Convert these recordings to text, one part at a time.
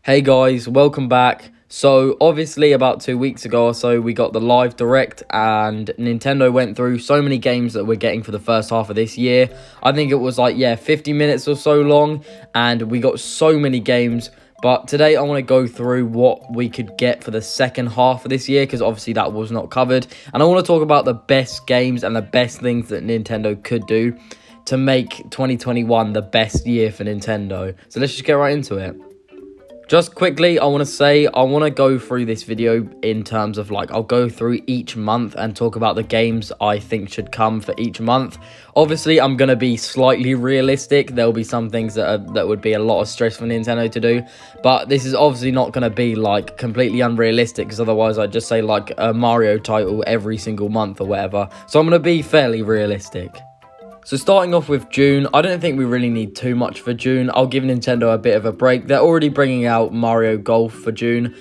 Hey guys, welcome back. So obviously about 2 weeks ago or so we got the live direct and Nintendo went through so many games that we're getting for the first half of this year. I think it was 50 minutes or so long and we got so many games. But today I want to go through what we could get for the second half of this year, because obviously that was not covered. And I want to talk about the best games and the best things that Nintendo could do to make 2021 the best year for Nintendo. So let's just get right into it. Just quickly, I want to go through this video in terms of I'll go through each month and talk about the games I think should come for each month. Obviously, I'm going to be slightly realistic. There'll be some things that would be a lot of stress for Nintendo to do. But this is obviously not going to be completely unrealistic, because otherwise I'd just say a Mario title every single month or whatever. So I'm going to be fairly realistic. So starting off with June, I don't think we really need too much for June. I'll give Nintendo a bit of a break. They're already bringing out Mario Golf for June,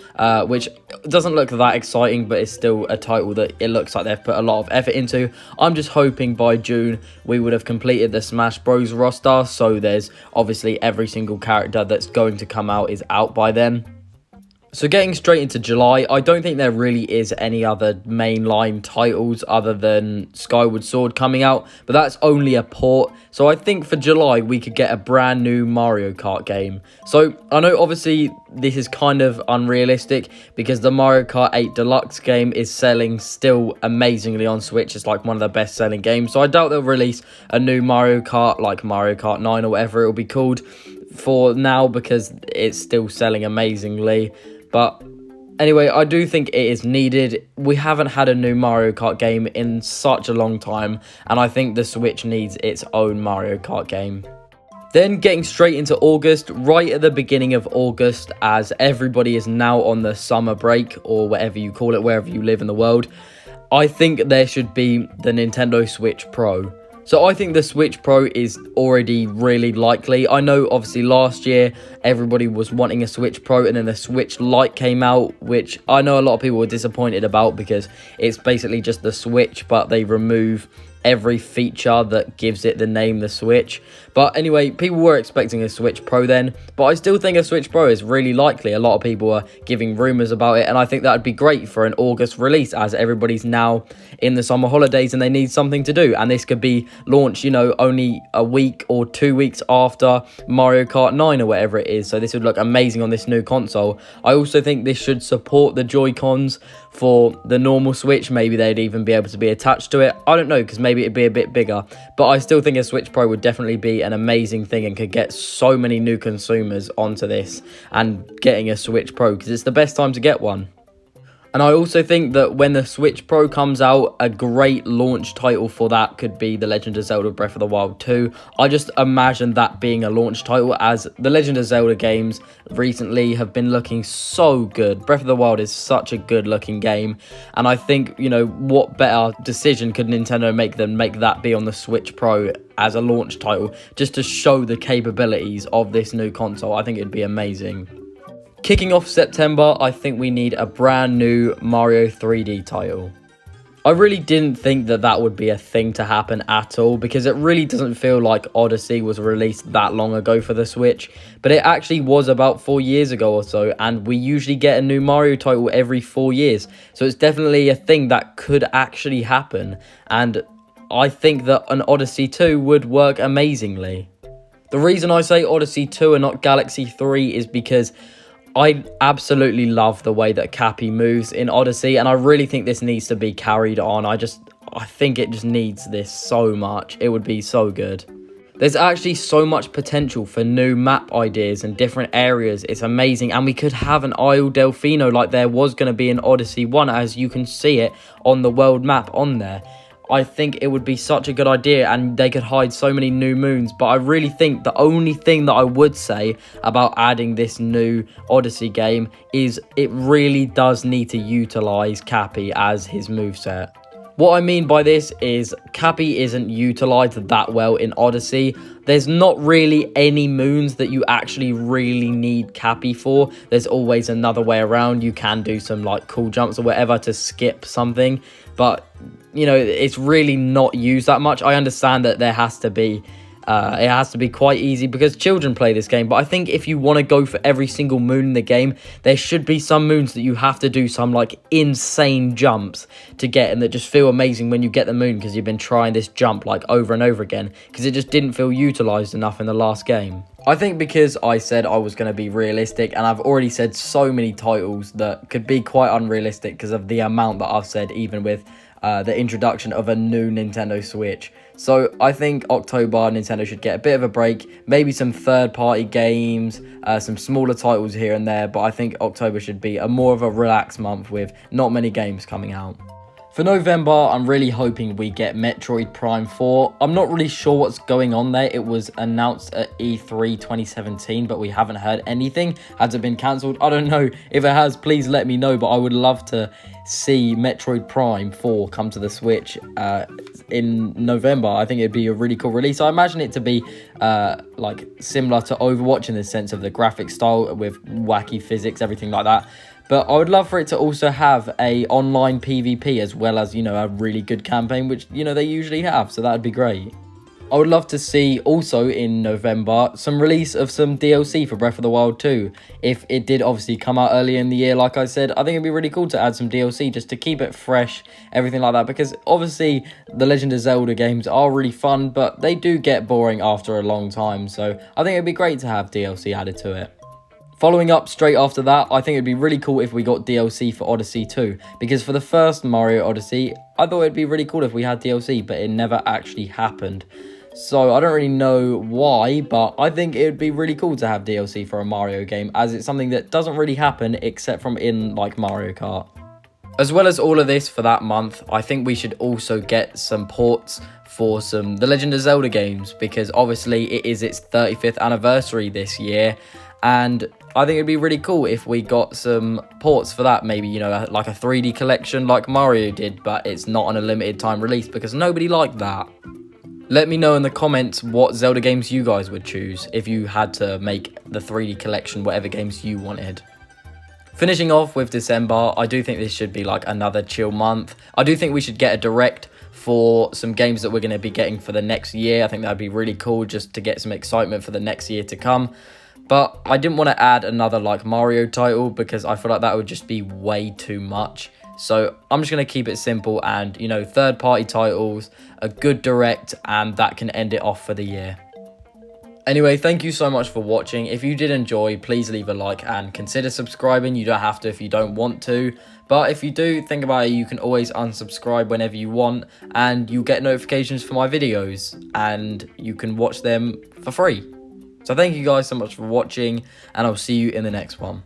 which doesn't look that exciting, but it's still a title that it looks like they've put a lot of effort into. I'm just hoping by June we would have completed the Smash Bros roster, so there's obviously every single character that's going to come out is out by then. So getting straight into July, I don't think there really is any other mainline titles other than Skyward Sword coming out, but that's only a port. So I think for July, we could get a brand new Mario Kart game. So I know obviously this is kind of unrealistic because the Mario Kart 8 Deluxe game is selling still amazingly on Switch. It's one of the best selling games. So I doubt they'll release a new Mario Kart, like Mario Kart 9 or whatever it will be called for now, because it's still selling amazingly. But anyway, I do think it is needed. We haven't had a new Mario Kart game in such a long time, and I think the Switch needs its own Mario Kart game. Then getting straight into August, right at the beginning of August, as everybody is now on the summer break, or whatever you call it, wherever you live in the world, I think there should be the Nintendo Switch Pro. So I think the Switch Pro is already really likely. I know obviously last year everybody was wanting a Switch Pro, and then the Switch Lite came out, which I know a lot of people were disappointed about because it's basically just the Switch, but they remove every feature that gives it the name the Switch. But anyway, people were expecting a Switch Pro then, but I still think a Switch Pro is really likely. A lot of people are giving rumors about it, and I think that would be great for an August release, as everybody's now in the summer holidays and they need something to do. And this could be launched, only a week or 2 weeks after Mario Kart 9 or whatever it is. So this would look amazing on this new console. I also think this should support the Joy-Cons for the normal Switch. Maybe they'd even be able to be attached to it. I don't know, because maybe it'd be a bit bigger. But I still think a Switch Pro would definitely be an amazing thing and could get so many new consumers onto this and getting a Switch Pro, because it's the best time to get one. And I also think that when the Switch Pro comes out, a great launch title for that could be The Legend of Zelda Breath of the Wild 2. I just imagine that being a launch title, as the Legend of Zelda games recently have been looking so good. Breath of the Wild is such a good looking game, and I think, what better decision could Nintendo make than make that be on the Switch Pro as a launch title, just to show the capabilities of this new console. I think it'd be amazing. Kicking off September, I think we need a brand new Mario 3D title. I really didn't think that would be a thing to happen at all, because it really doesn't feel like Odyssey was released that long ago for the Switch, but it actually was about 4 years ago or so, and we usually get a new Mario title every 4 years, so it's definitely a thing that could actually happen, and I think that an Odyssey 2 would work amazingly. The reason I say Odyssey 2 and not Galaxy 3 is because I absolutely love the way that Cappy moves in Odyssey, and I really think this needs to be carried on. I think it just needs this so much. It would be so good. There's actually so much potential for new map ideas and different areas. It's amazing, and we could have an Isle Delfino like there was going to be in Odyssey 1, as you can see it on the world map on there. I think it would be such a good idea, and they could hide so many new moons. But I really think the only thing that I would say about adding this new Odyssey game is it really does need to utilize Cappy as his moveset. What I mean by this is Cappy isn't utilized that well in Odyssey. There's not really any moons that you actually really need Cappy for. There's always another way around. You can do some cool jumps or whatever to skip something, but it's really not used that much. I understand that there has to be It has to be quite easy because children play this game. But I think if you want to go for every single moon in the game, there should be some moons that you have to do some like insane jumps to get, and that just feel amazing when you get the moon because you've been trying this jump like over and over again because it just didn't feel utilized enough in the last game. I think because I said I was going to be realistic, and I've already said so many titles that could be quite unrealistic because of the amount that I've said, even with the introduction of a new Nintendo Switch. So I think October, Nintendo should get a bit of a break, maybe some third-party games, some smaller titles here and there, but I think October should be more of a relaxed month with not many games coming out. For November, I'm really hoping we get Metroid Prime 4. I'm not really sure what's going on there. It was announced at E3 2017, but we haven't heard anything. Has it been cancelled? I don't know. If it has, please let me know, but I would love to see Metroid Prime 4 come to the Switch in November. I think it'd be a really cool release. I imagine it to be like similar to Overwatch in the sense of the graphic style with wacky physics, everything like that. But I would love for it to also have a online PvP as well as, you know, a really good campaign, which, you know, they usually have. So that would be great. I would love to see also in November some release of some DLC for Breath of the Wild 2. If it did obviously come out earlier in the year, like I said, I think it'd be really cool to add some DLC just to keep it fresh, everything like that. Because obviously the Legend of Zelda games are really fun, but they do get boring after a long time. So I think it'd be great to have DLC added to it. Following up straight after that, I think it'd be really cool if we got DLC for Odyssey 2. Because for the first Mario Odyssey, I thought it'd be really cool if we had DLC, but it never actually happened. So I don't really know why, but I think it would be really cool to have DLC for a Mario game, as it's something that doesn't really happen except from in like Mario Kart. As well as all of this for that month, I think we should also get some ports for The Legend of Zelda games, because obviously it is its 35th anniversary this year, and I think it'd be really cool if we got some ports for that. Maybe, you know, like a 3D collection like Mario did, but it's not on a limited time release because nobody liked that. Let me know in the comments what Zelda games you guys would choose if you had to make the 3D collection, whatever games you wanted. Finishing off with December, I do think this should be like another chill month. I do think we should get a direct for some games that we're going to be getting for the next year. I think that'd be really cool just to get some excitement for the next year to come. But I didn't want to add another like Mario title because I feel like that would just be way too much. So I'm just going to keep it simple and, you know, third-party titles, a good direct, and that can end it off for the year. Anyway, thank you so much for watching. If you did enjoy, please leave a like and consider subscribing. You don't have to if you don't want to. But if you do, think about it, you can always unsubscribe whenever you want, and you'll get notifications for my videos, and you can watch them for free. So thank you guys so much for watching, and I'll see you in the next one.